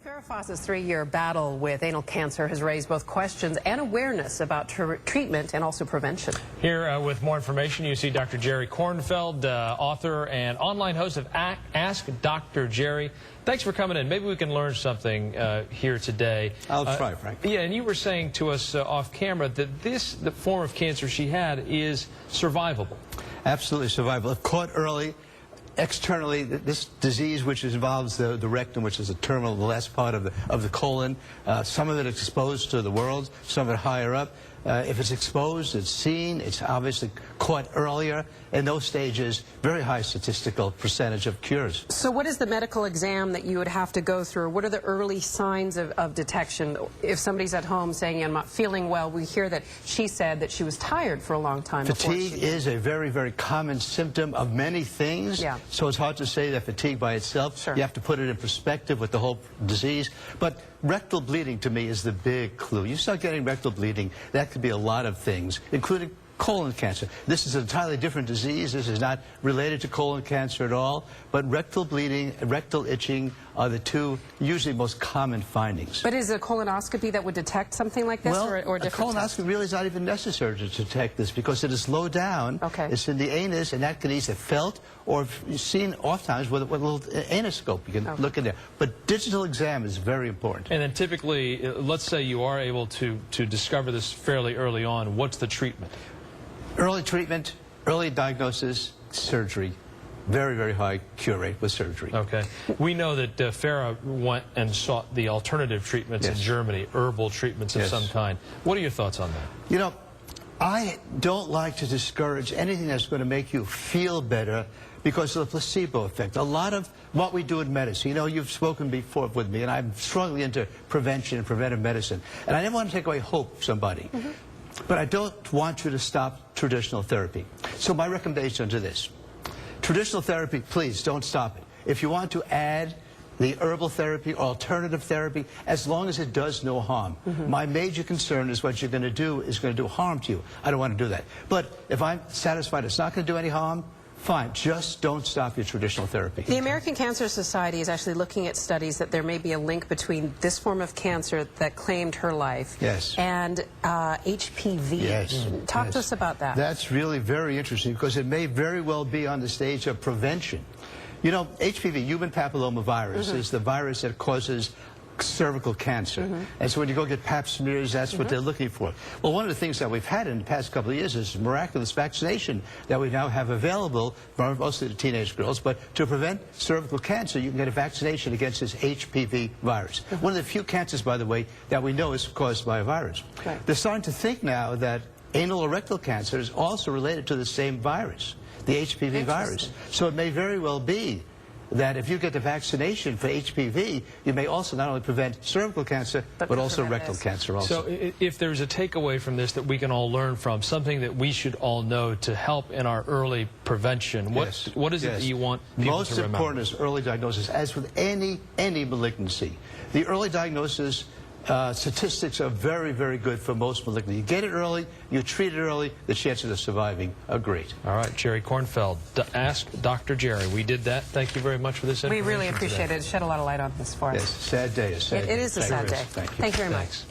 Farrah Fawcett's 3-year battle with anal cancer has raised both questions and awareness about treatment and also prevention. Here with more information, you see Dr. Jerry Kornfeld, author and online host of Ask Dr. Jerry. Thanks for coming in. Maybe we can learn something here today. I'll try, Frank. Yeah, and you were saying to us off camera that the form of cancer she had is survivable. Absolutely survivable. If caught early, externally, this disease, which involves the rectum, which is the terminal, the last part of the colon, some of it is exposed to the world, some of it higher up. If it's exposed, it's seen, it's obviously caught earlier. In those stages, very high statistical percentage of cures. So what is the medical exam that you would have to go through? What are the early signs of detection? If somebody's at home saying, I'm not feeling well, we hear that she said that she was tired for a long time. Fatigue is a very, very common symptom of many things. Yeah. So it's hard to say that fatigue by itself. Sure. You have to put it in perspective with the whole disease. But rectal bleeding, to me, is the big clue. You start getting rectal bleeding, that could be a lot of things, including colon cancer. This is an entirely different disease. This is not related to colon cancer at all. But rectal bleeding, rectal itching are the two usually most common findings. But is a colonoscopy that would detect something like this, or a different colonoscopy test? really is not even necessary to detect this because it is low down. Okay. It's in the anus, and that can either felt or seen oftentimes with a little anoscope. You can look in there. But digital exam is very important. And then typically, let's say you are able to discover this fairly early on. What's the treatment? Early treatment, early diagnosis, surgery. Very, very high cure rate with surgery. Okay. We know that Farrah went and sought the alternative treatments in Germany, herbal treatments of some kind. What are your thoughts on that? You know, I don't like to discourage anything that's going to make you feel better because of the placebo effect. A lot of what we do in medicine, you know, you've spoken before with me, and I'm strongly into prevention and preventive medicine. And I never want to take away hope from somebody. But I don't want you to stop traditional therapy. So my recommendation to this. Traditional therapy, please don't stop it. If you want to add the herbal therapy, alternative therapy, as long as it does no harm. My major concern is what you're going to do is going to do harm to you. I don't want to do that. But if I'm satisfied it's not going to do any harm, fine. Just don't stop your traditional therapy. The American Cancer Society is actually looking at studies that there may be a link between this form of cancer that claimed her life and HPV. Talk to us about that. That's really very interesting because it may very well be on the stage of prevention. You know, HPV, human papillomavirus, is the virus that causes cervical cancer. And so when you go get pap smears, that's what they're looking for. Well, one of the things that we've had in the past couple of years is miraculous vaccination that we now have available, mostly to teenage girls, but to prevent cervical cancer, you can get a vaccination against this HPV virus. One of the few cancers, by the way, that we know is caused by a virus. They're starting to think now that anal or rectal cancer is also related to the same virus, the HPV virus. So it may very well be that if you get the vaccination for HPV, you may also not only prevent cervical cancer, but also rectal cancer also. So if there's a takeaway from this that we can all learn from, something that we should all know to help in our early prevention, what is it that you want people Most to remember? important is early diagnosis. As with any malignancy, the early diagnosis statistics are very, very good for most malignancy. You get it early, you treat it early, the chances of surviving are great. All right, Jerry Kornfeld, Ask Dr. Jerry. We did that. Thank you very much for this information. We really appreciate it. It shed a lot of light on this for us. Yes, sad day. It is a sad day. Thank you. Thank you very much. Thanks.